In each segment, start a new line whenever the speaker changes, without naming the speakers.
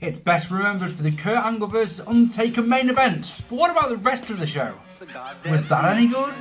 It's best remembered for the Kurt Angle vs Undertaker main event. But what about the rest of the show? Was that any good?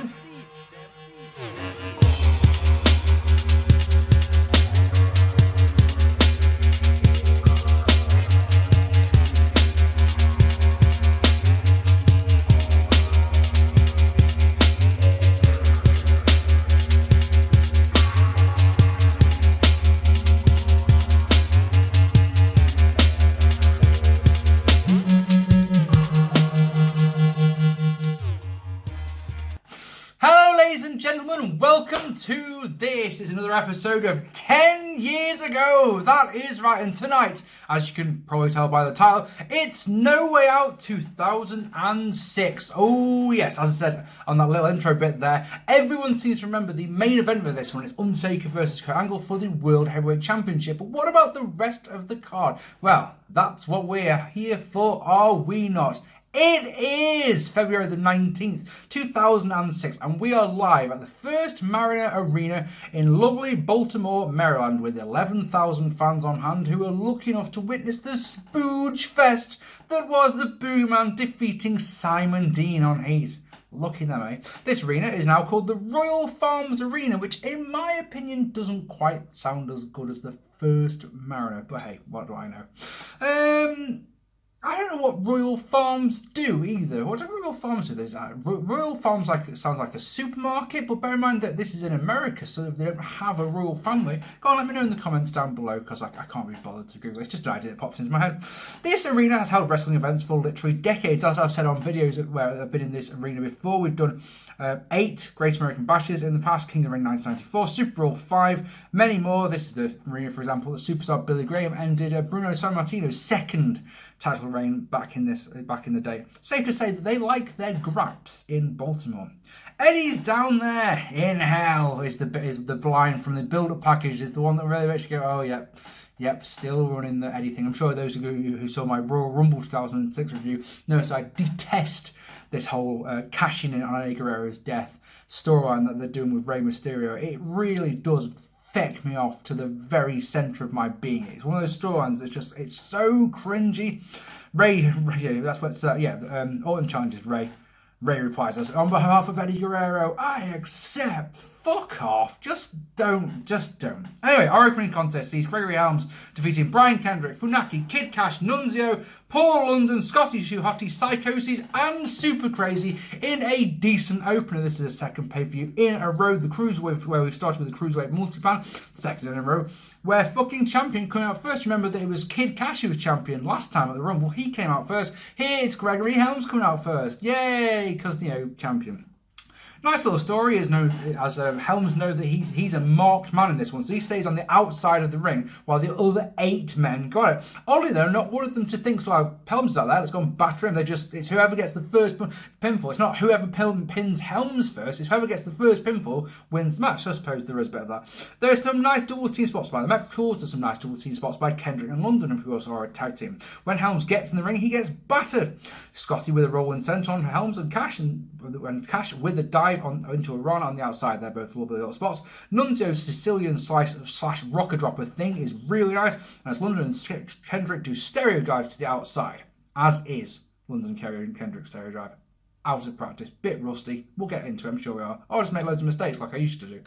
Gentlemen, welcome to this. It's another episode of 10 years ago. That is right. And tonight, as you can probably tell by the title, it's No Way Out 2006. Oh yes, as I said on that little intro bit there, everyone seems to remember the main event of this one. It's Undertaker versus Kurt Angle for the World Heavyweight Championship. But what about the rest of the card? Well, that's what we're here for, are we not? It is February the 19th, 2006, and we are live at the First Mariner Arena in lovely Baltimore, Maryland, with 11,000 fans on hand who are lucky enough to witness the spooge fest that was the Boo Man defeating Simon Dean on Heat. Lucky them, eh? This arena is now called the Royal Farms Arena, which in my opinion doesn't quite sound as good as the First Mariner, but hey, what do I know? I don't know what Royal Farms do either. What do Royal Farms do? There's Royal Farms sounds like a supermarket, but bear in mind that this is in America, so they don't have a royal family. Go on, let me know in the comments down below, because I can't be bothered to Google. It's just an idea that pops into my head. This arena has held wrestling events for literally decades, as I've said on videos where I've been in this arena before. We've done 8 Great American Bashes in the past, King of the Ring 1994, Super Bowl 5, many more. This is the arena, for example, that superstar Billy Graham ended Bruno Sammartino's second title reign back in the day. Safe to say that they like their graps in Baltimore. Eddie's down there in hell is the line from the build-up package, is the one that really makes you go, oh yep, still running the Eddie thing. I'm sure those of you who saw my Royal Rumble 2006 review notice I detest this whole cashing in on Eddie Guerrero's death storyline that they're doing with Rey Mysterio. It really does feck me off to the very centre of my being. It's one of those storylines that's just, it's so cringy. Ray that's what's Orton challenges Ray. Ray replies, on behalf of Eddie Guerrero, I accept. Fuck off. Just don't. Anyway, our opening contest sees Gregory Helms defeating Brian Kendrick, Funaki, Kid Cash, Nunzio, Paul London, Scotty Too Hotty, Psychosis, and Super Crazy in a decent opener. This is a second pay-per-view in a row. The Cruiserweight, where we started with the Cruiserweight multi-plan, second in a row, where fucking champion coming out first. Remember that it was Kid Cash who was champion last time at the Rumble. He came out first. Here it's Gregory Helms coming out first. Yay! Because, champion. Nice little story, as Helms know that he's a marked man in this one, so he stays on the outside of the ring while the other 8 men got it. Oddly though, not one of them to think, so Helms is out there, let's go and batter him. It's whoever gets the first pinfall. It's not whoever pins Helms first, it's whoever gets the first pinfall wins the match. So I suppose there is a bit of that. There's some nice double team spots by the Mexicals, there's some nice double team spots by Kendrick and London, who also are a tag team. When Helms gets in the ring, he gets battered. Scotty with a rolling senton on Helms, and Cash with a dive into a run on the outside. They're both lovely little spots. Nunzio's Sicilian slice / rocker dropper thing is really nice, and as London and Kendrick do stereo dives to the outside, as is London and Kendrick's stereo dive. Out of practice, bit rusty. We'll get into it, I'm sure we are. I'll just make loads of mistakes like I used to do.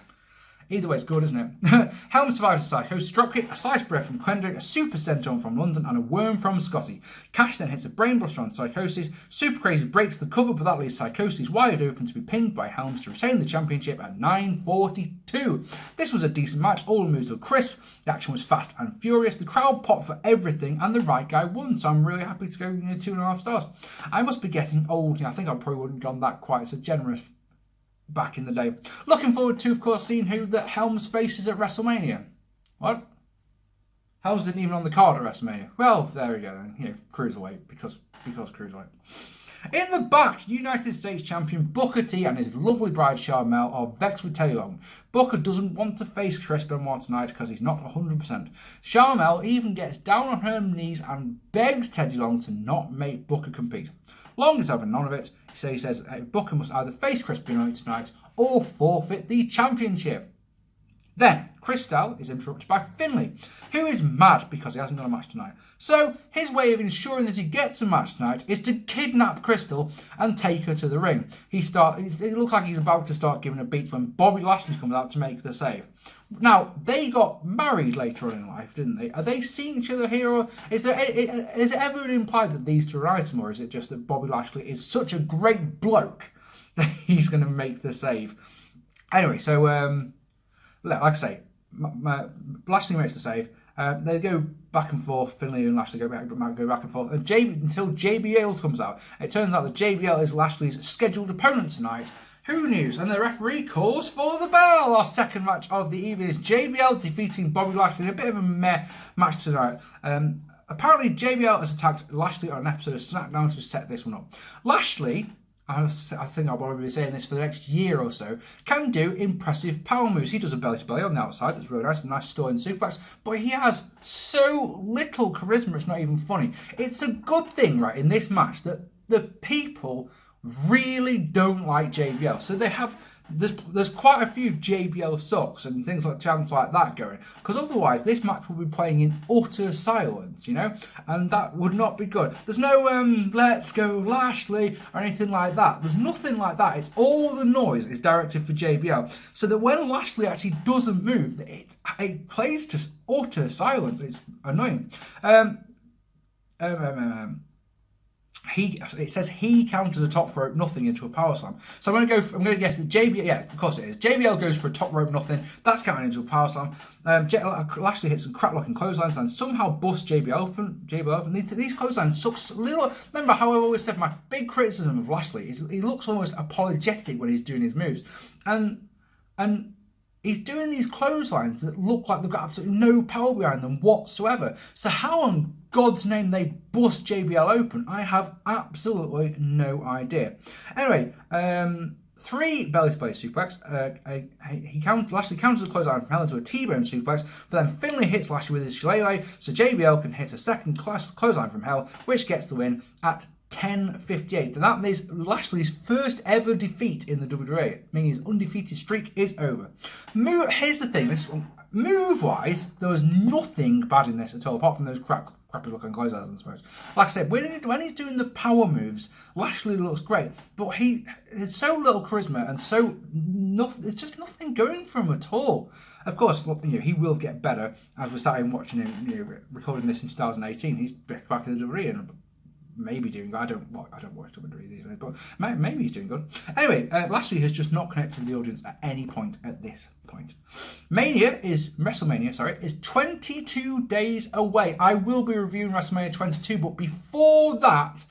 Either way, it's good, isn't it? Helmet survives a psychosis dropkick, a sliced bread from Kendrick, a super senton from London, and a worm from Scotty. Cash then hits a brainbuster on Psychosis. Super Crazy breaks the cover, but that leaves Psychosis wide open to be pinned by Helms to retain the championship at 9:42. This was a decent match. All the moves were crisp. The action was fast and furious. The crowd popped for everything, and the right guy won. So I'm really happy to go 2.5 stars. I must be getting old. I think I probably wouldn't have gone that quite so generous back in the day. Looking forward to, of course, seeing who that Helms faces at Wrestlemania. What? Helms isn't even on the card at WrestleMania. Well, there we go then. Cruiserweight, because Cruiserweight. In the back, United States Champion Booker T and his lovely bride Charmel are vexed with Teddy Long. Booker doesn't want to face Chris Benoit tonight because he's not 100%. Charmel even gets down on her knees and begs Teddy Long to not make Booker compete. Long is having none of it. He says Booker must either face Chris Benoit tonight or forfeit the championship. Then, Cristal is interrupted by Finlay, who is mad because he hasn't got a match tonight. So, his way of ensuring that he gets a match tonight is to kidnap Cristal and take her to the ring. It looks like he's about to start giving her beats when Bobby Lashley comes out to make the save. Now, they got married later on in life, didn't they? Are they seeing each other here, or is it ever implied that these two are an item, or is it just that Bobby Lashley is such a great bloke that he's going to make the save? Anyway, so, like I say, Lashley makes the save. They go back and forth. Finlay and Lashley go back and forth until JBL comes out. It turns out that JBL is Lashley's scheduled opponent tonight. Who knew? And the referee calls for the bell. Our second match of the evening is JBL defeating Bobby Lashley in a bit of a meh match tonight. Apparently, JBL has attacked Lashley on an episode of SmackDown to set this one up. Lashley, I think I'll probably be saying this for the next year or so, can do impressive power moves. He does a belly-to-belly on the outside. That's really nice. A nice stolen suplex. But he has so little charisma, it's not even funny. It's a good thing, right, in this match that the people really don't like JBL. So they have... There's quite a few JBL sucks and things like chants like that going, because otherwise this match will be playing in utter silence, you know, and that would not be good. There's no let's go Lashley or anything like that. There's nothing like that. It's all the noise is directed for JBL, so that when Lashley actually doesn't move, it plays just utter silence. It's annoying. It says he counted a top rope nothing into a power slam. So I'm going to guess that JBL, yeah, of course it is. JBL goes for a top rope nothing. That's counted into a power slam. Lashley hits some crap looking clotheslines and somehow busts JBL open. These clotheslines suck a little. Remember how I always said my big criticism of Lashley is he looks almost apologetic when he's doing his moves, and he's doing these clotheslines that look like they've got absolutely no power behind them whatsoever. So how on God's name they bust JBL open, I have absolutely no idea. Anyway, 3 belly-to-belly suplex. Lashley counters the clothesline from hell into a T-bone suplex, but then Finlay hits Lashley with his shillelagh, so JBL can hit a second clothesline from hell, which gets the win at 10:58, and that is Lashley's first ever defeat in the WWE, meaning his undefeated streak is over. Here's the thing, move-wise, there was nothing bad in this at all, apart from those crappy looking clotheslines, I suppose. Like I said, when he's doing the power moves, Lashley looks great, but there's so little charisma and there's just nothing going for him at all. Of course, he will get better as we're sat here watching him, recording this in 2018. He's back in the WWE and maybe doing good. I don't watch WWE these days, but maybe he's doing good. Anyway, Lashley has just not connected with the audience at any point at this point. WrestleMania is 22 days away. I will be reviewing WrestleMania 22, but before that,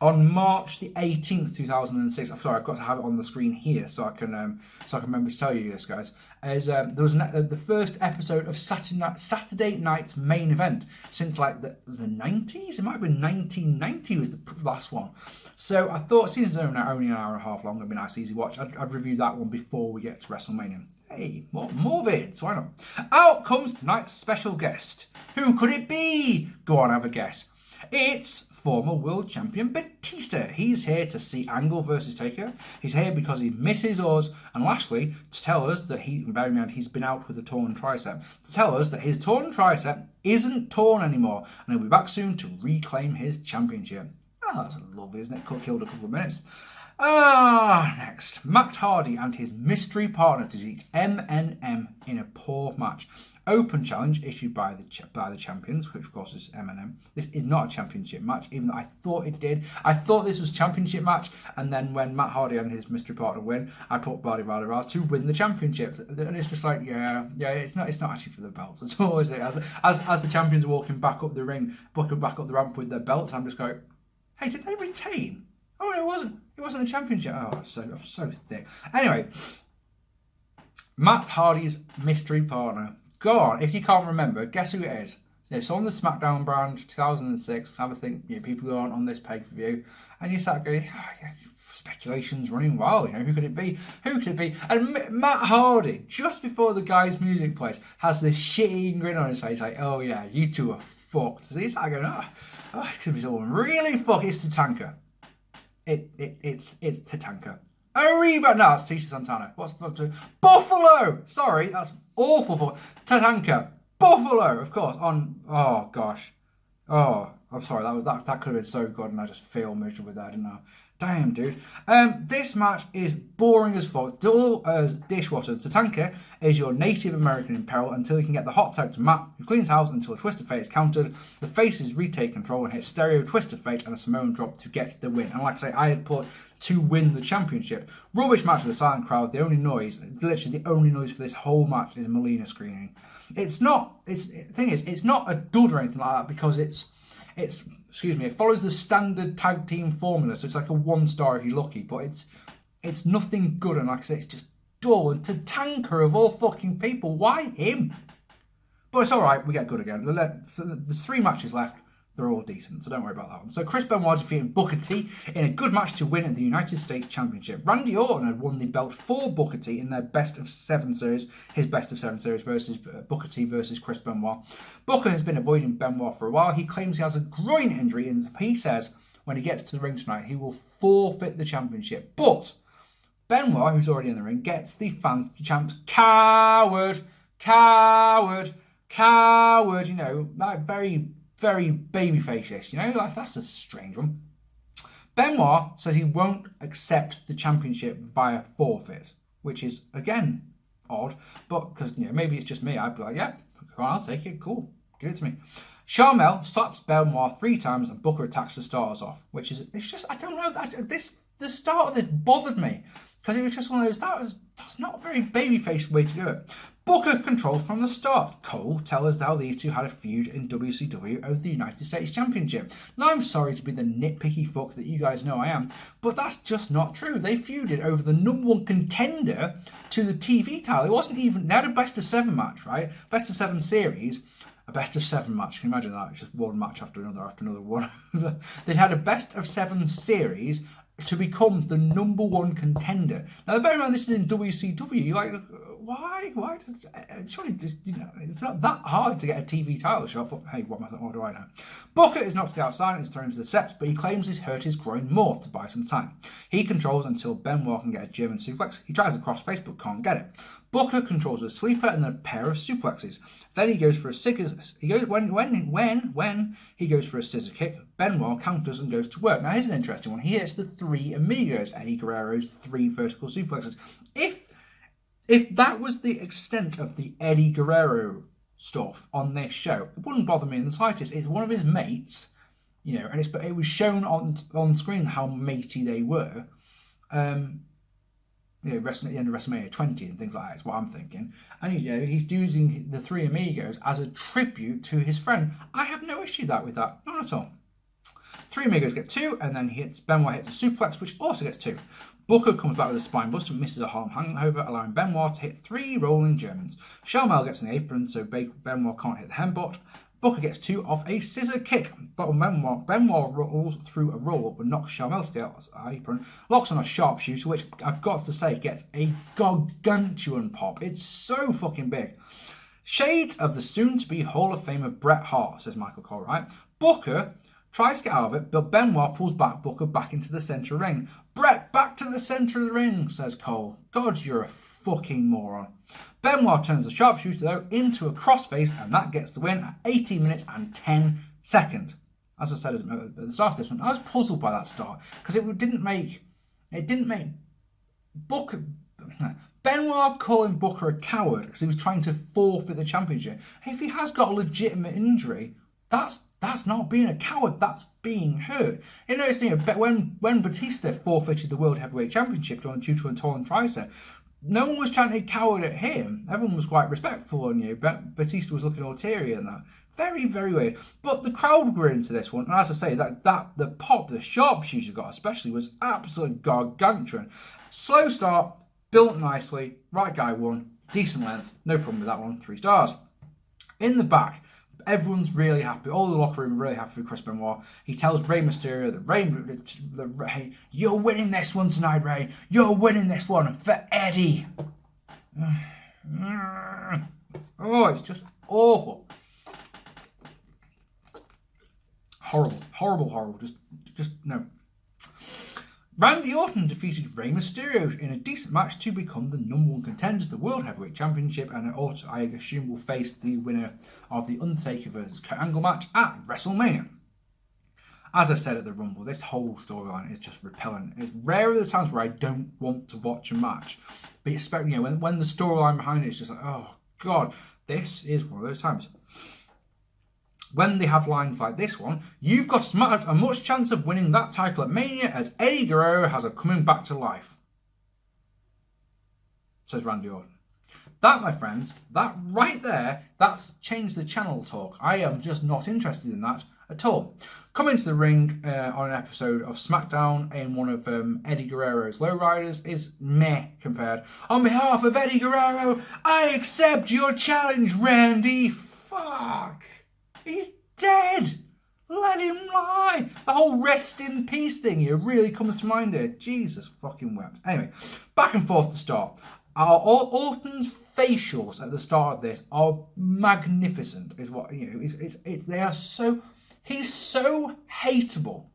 on March the 18th, 2006. I'm sorry, I've got to have it on the screen here so I can remember to tell you this, guys. There was the first episode of Saturday Night's Main Event since like the 90s. It might have been 1990 was the last one. So I thought, since it's only an hour and a half long, it'd be a nice easy watch. I'd review that one before we get to WrestleMania. Hey, more vids, why not? Out comes tonight's special guest. Who could it be? Go on, have a guess. It's former world champion Batista. He's here to see Angle versus Taker. He's here because he misses us and Lashley to tell us that he's been out with a torn tricep. To tell us that his torn tricep isn't torn anymore and he'll be back soon to reclaim his championship. Oh, that's lovely, isn't it? Killed a couple of minutes. Next, Matt Hardy and his mystery partner defeat MNM in a poor match. Open challenge issued by the champions, which of course is MNM. This is not a championship match, even though I thought it did. I thought this was a championship match, and then when Matt Hardy and his mystery partner win, I put Bardi to win the championship, and it's just like, yeah, it's not actually for the belts at all, is it? As the champions are walking back up the ramp with their belts, I'm just going, hey, did they retain? Oh, it wasn't. It wasn't a championship. Oh, I'm so thick. Anyway, Matt Hardy's mystery partner. Go on, if you can't remember, guess who it is? It's on the SmackDown brand, 2006. Have a think, people who aren't on this pay-per-view, and you start going, speculation's running wild. Who could it be? Who could it be? And Matt Hardy, just before the guy's music plays, has this shitty grin on his face, like, oh yeah, you two are fucked. So he's like going, it's gonna be someone really fucked. It's Tatanka. It's Tatanka. A rebound. No, that's Tisha Santana. What's the Buffalo? Sorry, that's awful for Tatanka. Buffalo, of course. Oh gosh. Oh, I'm sorry. That could have been so good, and I just feel miserable with that, didn't I? Damn, dude. This match is boring as fuck. Dull as dishwater. Tatanka is your Native American in peril until he can get the hot tag to Matt, who cleans house until a twist of fate is countered. The faces retake control and hit stereo twist of fate and a Samoan drop to get the win. And like I say, I had put to win the championship. Rubbish match with a silent crowd. The only noise, literally the only noise for this whole match is Melina screaming. It's not a dud or anything like that because it follows the standard tag team formula, so it's like a 1-star if you're lucky, but it's nothing good, and like I say, it's just dull. And Tatanka of all fucking people, why him? But it's alright, we get good again. There's 3 matches left, they're all decent, so don't worry about that one. So Chris Benoit defeated Booker T in a good match to win the United States Championship. Randy Orton had won the belt for Booker T in their best of 7 series, his best of 7 series versus Booker T versus Chris Benoit. Booker has been avoiding Benoit for a while. He claims he has a groin injury, and he says when he gets to the ring tonight, he will forfeit the championship. But Benoit, who's already in the ring, gets the fans to chant, "Coward, coward, coward," you know, like very babyface-ish, you know, that's a strange one. Benoit says he won't accept the championship via forfeit, which is, again, odd, but because, you know, maybe it's just me, I'd be like, yeah, I'll take it, cool, give it to me. Charmel slaps Benoit 3 times and Booker attacks the starters off, which is, it's just, I don't know, the start of this bothered me, because it was just one of those, that's not a very babyface way to do it. Booker controlled from the start. Cole tells us how these two had a feud in WCW over the United States Championship. Now, I'm sorry to be the nitpicky fuck that you guys know I am, but that's just not true. They feuded over the #1 contender to the TV title. It wasn't even, they had a best of 7 match, right? Best of 7 series. A best of 7 match. Can you imagine that? It's just one match after another one. They'd had a best of 7 series to become the #1 contender. Now, bear in mind, this is in WCW. You're like, why? Surely, just, you know, it's not that hard to get a TV title shot, but hey, what do I know? Booker is knocked to the outside and is thrown to the steps, but he claims he's hurt his groin more to buy some time. He controls until Benoit can get a German suplex. He tries a crossface, but can't get it. Booker controls a sleeper and then a pair of suplexes. Then he goes for a scissor. When he goes for a scissor kick, Benoit counters and goes to work. Now here's an interesting one. He hits the 3 Amigos, Eddie Guerrero's 3 vertical suplexes. If that was the extent of the Eddie Guerrero stuff on this show, it wouldn't bother me in the slightest. It's one of his mates, you know, and it was shown on screen how matey they were. You know, at the end of WrestleMania 20 and things like that is what I'm thinking. And, you know, he's using the 3 Amigos as a tribute to his friend. I have no issue with that. Not at all. 3 Amigos get 2, and then Benoit hits a suplex, which also gets 2. Booker comes back with a spine buster and misses a Harlem hangover, allowing Benoit to hit 3 rolling Germans. Charmel gets an apron, so Benoit can't hit the hembutt. Booker gets 2 off a scissor kick, but Benoit rolls through a roll-up but knocks Charmel to the apron, locks on a sharpshooter, which I've got to say gets a gargantuan pop. It's so fucking big. Shades of the soon-to-be Hall of Famer Bret Hart, says Michael Cole, right? Booker tries to get out of it, but Benoit pulls Booker back into the centre of the ring. Bret, back to the centre of the ring, says Cole. God, you're a fucking moron. Benoit turns the sharpshooter, though, into a crossface, and that gets the win at 18 minutes and 10 seconds. As I said at the start of this one, I was puzzled by that start, because it didn't make Booker... Benoit calling Booker a coward because he was trying to forfeit the championship. If he has got a legitimate injury, that's not being a coward, that's being hurt. You know, it's, when Batista forfeited the World Heavyweight Championship due to a torn tricep, no one was chanting coward at him. Everyone was quite respectful, and Batista was looking all teary and that. Very, very weird. But the crowd were into this one, and as I say, the pop, the sharpshooter got especially, was absolutely gargantuan. Slow start, built nicely, right guy won, decent length, no problem with that one, 3 stars. In the back, everyone's really happy. All the locker room are really happy with Chris Benoit. He tells Rey Mysterio that Rey, you're winning this one tonight, Rey. You're winning this one for Eddie. Oh, it's just awful. Horrible. Just no. Randy Orton defeated Rey Mysterio in a decent match to become the #1 contender to the World Heavyweight Championship, and Orton, I assume, will face the winner of the Undertaker vs. Kurt Angle match at WrestleMania. As I said at the Rumble, this whole storyline is just repellent. It's rare are the times where I don't want to watch a match, but especially when the storyline behind it is just like, oh god, this is one of those times. When they have lines like this one, you've got as much chance of winning that title at Mania as Eddie Guerrero has of coming back to life, says Randy Orton. That, my friends, that right there, that's changed the channel talk. I am just not interested in that at all. Coming to the ring on an episode of SmackDown in one of Eddie Guerrero's lowriders is meh compared. On behalf of Eddie Guerrero, I accept your challenge, Randy. Fuck. He's dead. Let him lie. The whole rest in peace thing here really comes to mind here. Jesus fucking wept. Anyway, back and forth to start. Orton's facials at the start of this are magnificent. Is what they are so. He's so hateable.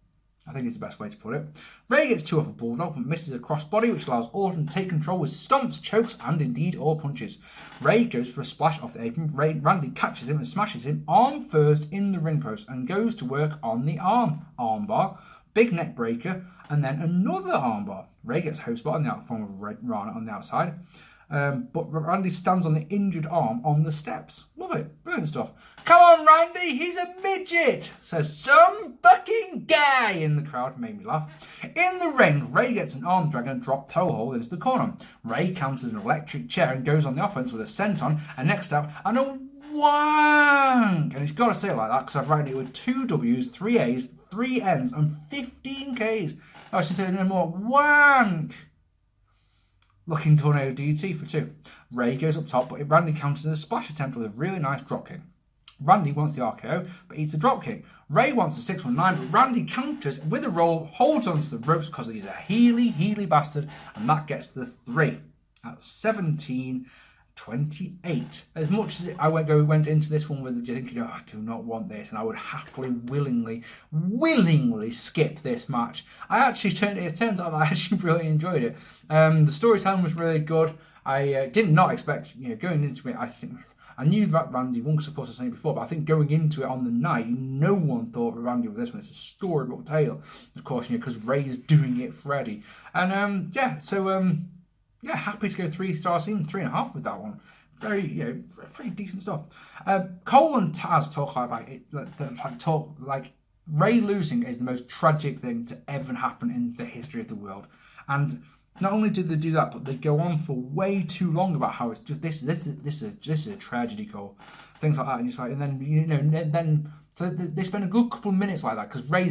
I think it's the best way to put it. Ray gets two off a bulldog but misses a crossbody, which allows Orton to take control with stomps, chokes, and indeed all punches. Ray goes for a splash off the apron. Randy catches him and smashes him arm first in the ring post and goes to work on the armbar, big neck breaker, and then another armbar. Ray gets host spot in the form of a red Rana on the outside. But Randy stands on the injured arm on the steps. Love it. Brilliant stuff. Come on, Randy, he's a midget, says some fucking guy in the crowd. Made me laugh. In the ring, Ray gets an arm drag and drop toe hold into the corner. Ray counters an electric chair and goes on the offense with a senton, a neck stab, and a wank. And he's got to say it like that because I've written it with 2 W's, 3 A's, 3 N's, and 15 K's. I should say no more. Wank. Looking tornado DT for 2. Ray goes up top, but Randy counters a splash attempt with a really nice dropkick. Randy wants the RKO, but eats a dropkick. Ray wants a 619, but Randy counters with a roll, holds onto the ropes because he's a heely bastard, and that gets the 3 at 17:28. As much as I went into this one with thinking, oh, I do not want this, and I would happily, willingly skip this match. It turns out that I actually really enjoyed it. The storytelling was really good. I did not expect, going into it, I knew that Randy was supposed to say it before, but I think going into it on the night, no one thought Randy with this one. It's a storybook tale, of course, because Ray's doing it for Eddie. And happy to go 3 stars, even 3.5 with that one. Very, pretty decent stuff. Cole and Taz talk about it. Ray losing is the most tragic thing to ever happen in the history of the world, and not only did they do that, but they go on for way too long about how it's just this is a tragedy, Cole. Things like that, and it's like, and then so they spend a good couple of minutes like that because Ray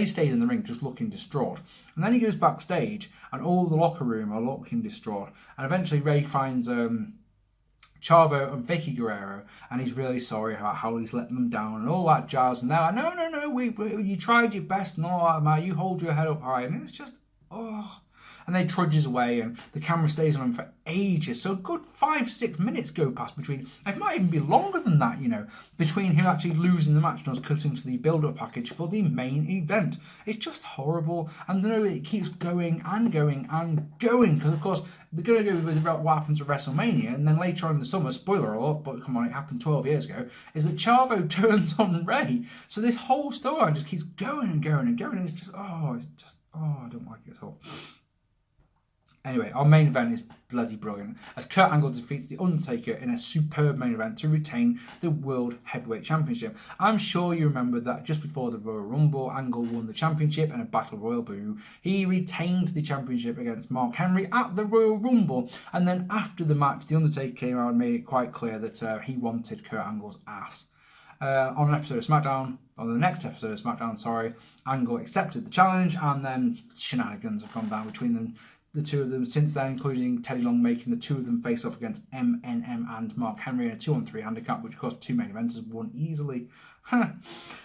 stays in the ring just looking distraught, and then he goes backstage and all the locker room are looking distraught, and eventually Ray finds Chavo and Vicky Guerrero, and he's really sorry about how he's letting them down and all that jazz, and they're like, no, you tried your best and all that, man, you hold your head up high, and it's just, oh. And then he trudges away, and the camera stays on him for ages. So a good 5-6 minutes go past between, it might even be longer than that, between him actually losing the match and us cutting to the build-up package for the main event. It's just horrible, and it keeps going and going and going, because of course they're going to go with what happens at WrestleMania, and then later on in the summer, spoiler alert, but come on, it happened 12 years ago, is that Chavo turns on Ray. So this whole storyline just keeps going and going and going, and it's just, I don't like it at all. Anyway, our main event is bloody brilliant, as Kurt Angle defeats The Undertaker in a superb main event to retain the World Heavyweight Championship. I'm sure you remember that just before the Royal Rumble, Angle won the championship in a Battle Royal boo. He retained the championship against Mark Henry at the Royal Rumble, and then after the match, The Undertaker came out and made it quite clear that he wanted Kurt Angle's ass. On the next episode of SmackDown, Angle accepted the challenge, and then shenanigans have gone down between them. The two of them since then, including Teddy Long making the two of them face off against MNM and Mark Henry in a 2-on-3 handicap, which of course 2 main eventers won easily.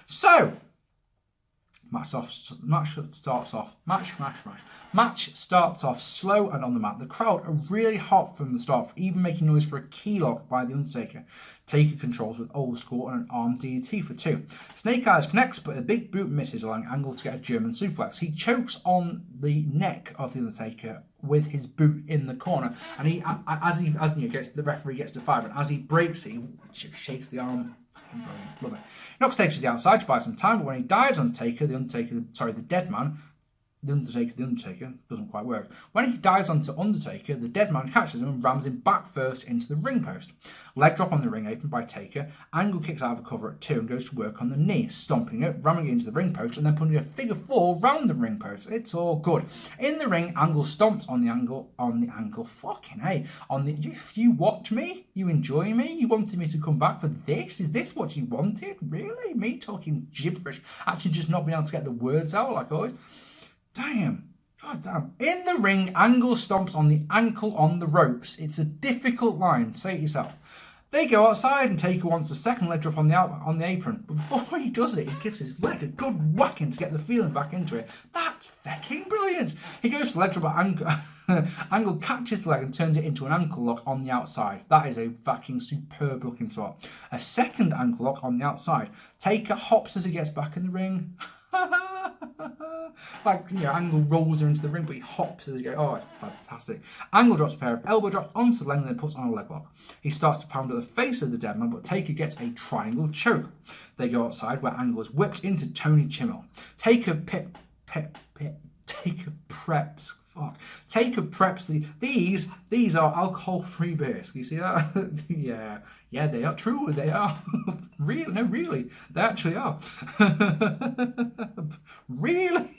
So, Match starts off slow and on the mat. The crowd are really hot from the start, even making noise for a key lock by The Undertaker. Taker controls with Old School and an arm DDT for 2. Snake Eyes connects, but a big boot misses, allowing Angle to get a German suplex. He chokes on the neck of The Undertaker with his boot in the corner, and as he gets, the referee gets to 5, and as he breaks it, he shakes the arm. Brilliant, love it. He knocks Taker to the outside to buy some time, but when he dives on Taker, the dead man. The Undertaker doesn't quite work. When he dives onto Undertaker, the dead man catches him and rams him back first into the ring post. Leg drop on the ring apron by Taker. Angle kicks out of a cover at 2 and goes to work on the knee, stomping it, ramming it into the ring post, and then putting a figure 4 round the ring post. It's all good. In the ring, Angle stomps on the angle. Fucking hey. If you watch me, you enjoy me, you wanted me to come back for this? Is this what you wanted? Really? Me talking gibberish? Actually just not being able to get the words out like always? Damn. God damn. In the ring, Angle stomps on the ankle on the ropes. It's a difficult line. Say it yourself. They go outside and Taker wants a second leg drop on the apron. But before he does it, he gives his leg a good whacking to get the feeling back into it. That's fucking brilliant. He goes for the leg drop at Angle. Angle catches the leg and turns it into an ankle lock on the outside. That is a fucking superb looking spot. A second ankle lock on the outside. Taker hops as he gets back in the ring. Angle rolls her into the ring, but he hops as he goes. Oh, it's fantastic. Angle drops a pair of elbow drops onto the leg and then puts on a leg lock. He starts to pound at the face of the dead man, but Taker gets a triangle choke. They go outside where Angle is whipped into Tony Chimmel. Taker preps. Taker preps these are alcohol-free beers. Can you see that? yeah, they are. True, they are. Really, they actually are. Really?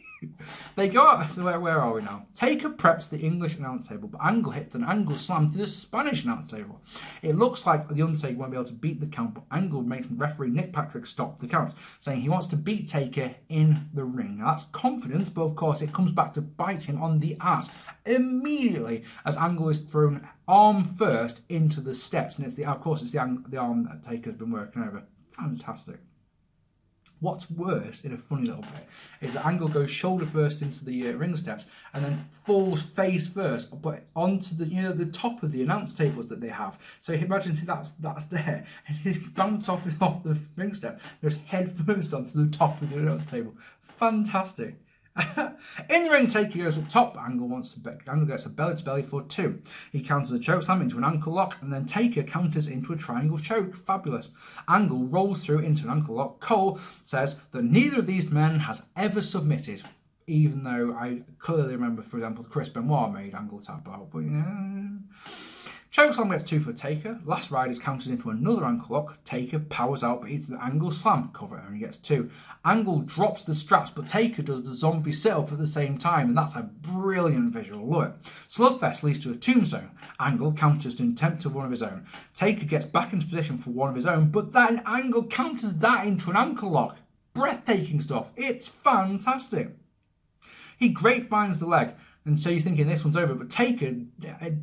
They go out, so where are we now? Taker preps the English announce table, but Angle hits an Angle slam to the Spanish announce table. It looks like the Undertaker won't be able to beat the count, but Angle makes referee Nick Patrick stop the count, saying he wants to beat Taker in the ring. Now that's confidence, but of course it comes back to bite him on the ass immediately as Angle is thrown arm first into the steps, and it's the arm that Taker's been working over. Fantastic. What's worse, in a funny little bit, is that Angle goes shoulder first into the ring steps and then falls face first, but onto the top of the announce tables that they have. So imagine that's there, and he bounces off the ring step, goes head first onto the top of the announce table. Fantastic. In the ring, Taker goes up top. Angle gets a belly to belly for 2. He counters a choke slam into an ankle lock, and then Taker counters into a triangle choke. Fabulous. Angle rolls through into an ankle lock. Cole says that neither of these men has ever submitted, even though I clearly remember, for example, Chris Benoit made Angle tap out, but Chokeslam gets 2 for Taker. Last ride is counted into another ankle lock. Taker powers out, but hits the Angle slam. Cover only gets 2. Angle drops the straps, but Taker does the zombie sit-up at the same time, and that's a brilliant visual. Love it. Slugfest leads to a tombstone. Angle counters to attempt to one of his own. Taker gets back into position for one of his own, but then Angle counters that into an ankle lock. Breathtaking stuff. It's fantastic. He grapevines the leg. And so you're thinking this one's over, but Taker,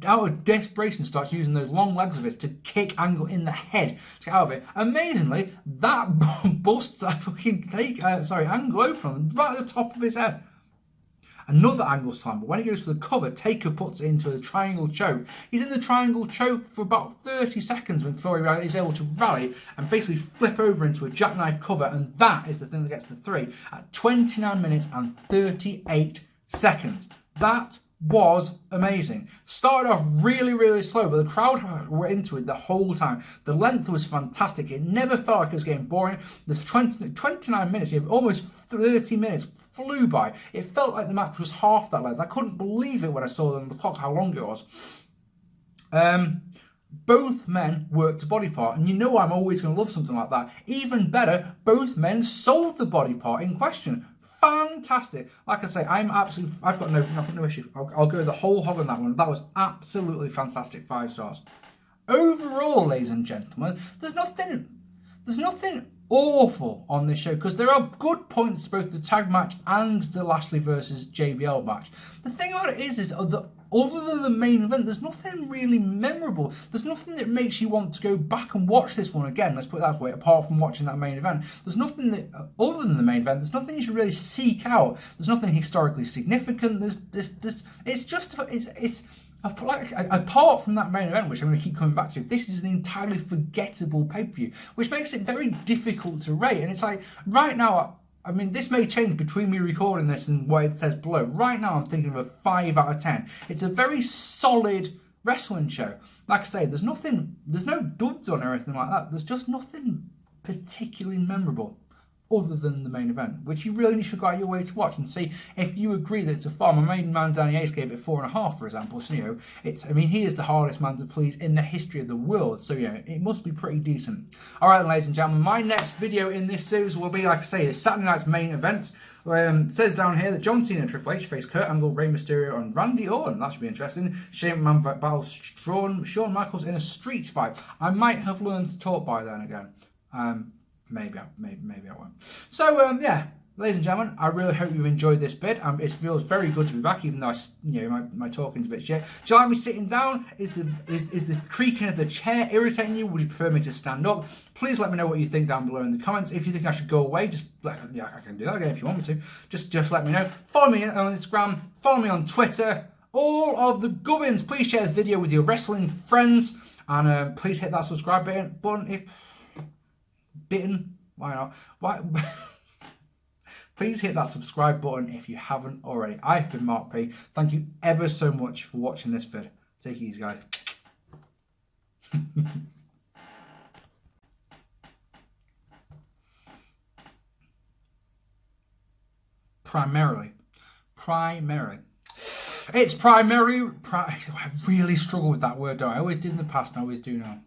out of desperation, starts using those long legs of his to kick Angle in the head to get out of it. Amazingly, that busts Angle open right at the top of his head. Another Angle slam, but when he goes for the cover, Taker puts it into a triangle choke. He's in the triangle choke for about 30 seconds before he's able to rally and basically flip over into a jackknife cover, and that is the thing that gets the 3 at 29 minutes and 38 seconds. That was amazing. Started off really, really slow, but the crowd were into it the whole time. The length was fantastic. It never felt like it was getting boring. There's 29 minutes, almost 30 minutes flew by. It felt like the match was half that length. I couldn't believe it when I saw on the clock how long it was. Both men worked a body part, and you know I'm always going to love something like that. Even better, both men sold the body part in question. Fantastic. Like I say, I've got no issue. I'll go the whole hog on that one. That was absolutely fantastic. 5 stars. Overall, ladies and gentlemen, there's nothing awful on this show, because there are good points to both the tag match and the Lashley versus JBL match. The thing about it is that other than the main event, there's nothing really memorable. There's nothing that makes you want to go back and watch this one again. Let's put it that way. Apart from watching that main event, there's nothing that, other than the main event, there's nothing you should really seek out. There's nothing historically significant. Apart from that main event, which I'm going to keep coming back to, this is an entirely forgettable pay-per-view, which makes it very difficult to rate. And it's like, right now, I mean, this may change between me recording this and what it says below. Right now, I'm thinking of a 5 out of 10. It's a very solid wrestling show. Like I say, there's no duds on or anything like that. There's just nothing particularly memorable other than the main event, which you really need to go out your way to watch and see if you agree that it's a far. My main man Danny Ace gave it 4.5, for example. So, you know, he is the hardest man to please in the history of the world. So, you know, it must be pretty decent. All right, ladies and gentlemen, my next video in this series will be, like I say, Saturday night's main event. It says down here that John Cena and Triple H face Kurt Angle, Rey Mysterio, and Randy Orton. That should be interesting. Shane McMahon battles Shawn Michaels in a street fight. I might have learned to talk by then again. Maybe I won't. So, yeah, ladies and gentlemen, I really hope you enjoyed this bit. It feels very good to be back, even though my talking's a bit shit. Do you like me sitting down? Is the creaking of the chair irritating you? Would you prefer me to stand up? Please let me know what you think down below in the comments. If you think I should go away, I can do that again if you want me to. Just let me know. Follow me on Instagram. Follow me on Twitter. All of the gubbins. Please share this video with your wrestling friends, and please hit that subscribe button. Why not? Why? Please hit that subscribe button if you haven't already. I've been Mark P. Thank you ever so much for watching this vid. Take it easy, guys. Primarily. It's primarily. I really struggle with that word, don't I? I always did in the past and I always do now.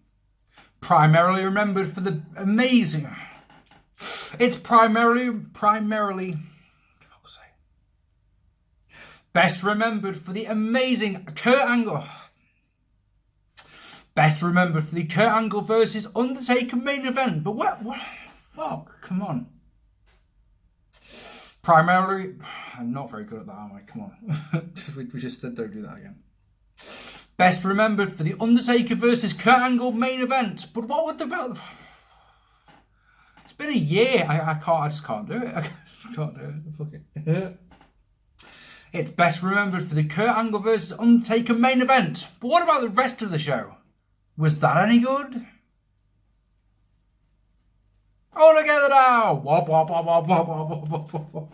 Primarily remembered for the amazing. It's primarily. Best remembered for the amazing Kurt Angle. Best remembered for the Kurt Angle versus Undertaker main event. But what? Fuck! Come on. Primarily, I'm not very good at that, am I? Come on. we just said don't do that again. Best remembered for the Undertaker versus Kurt Angle main event. But what would the belt? It's been a year. I just can't do it. I can't do it. Fuck it. It's best remembered for the Kurt Angle versus Undertaker main event. But what about the rest of the show? Was that any good? All together now. Wop, wop, wop, wop, wop, wop, wop, wop.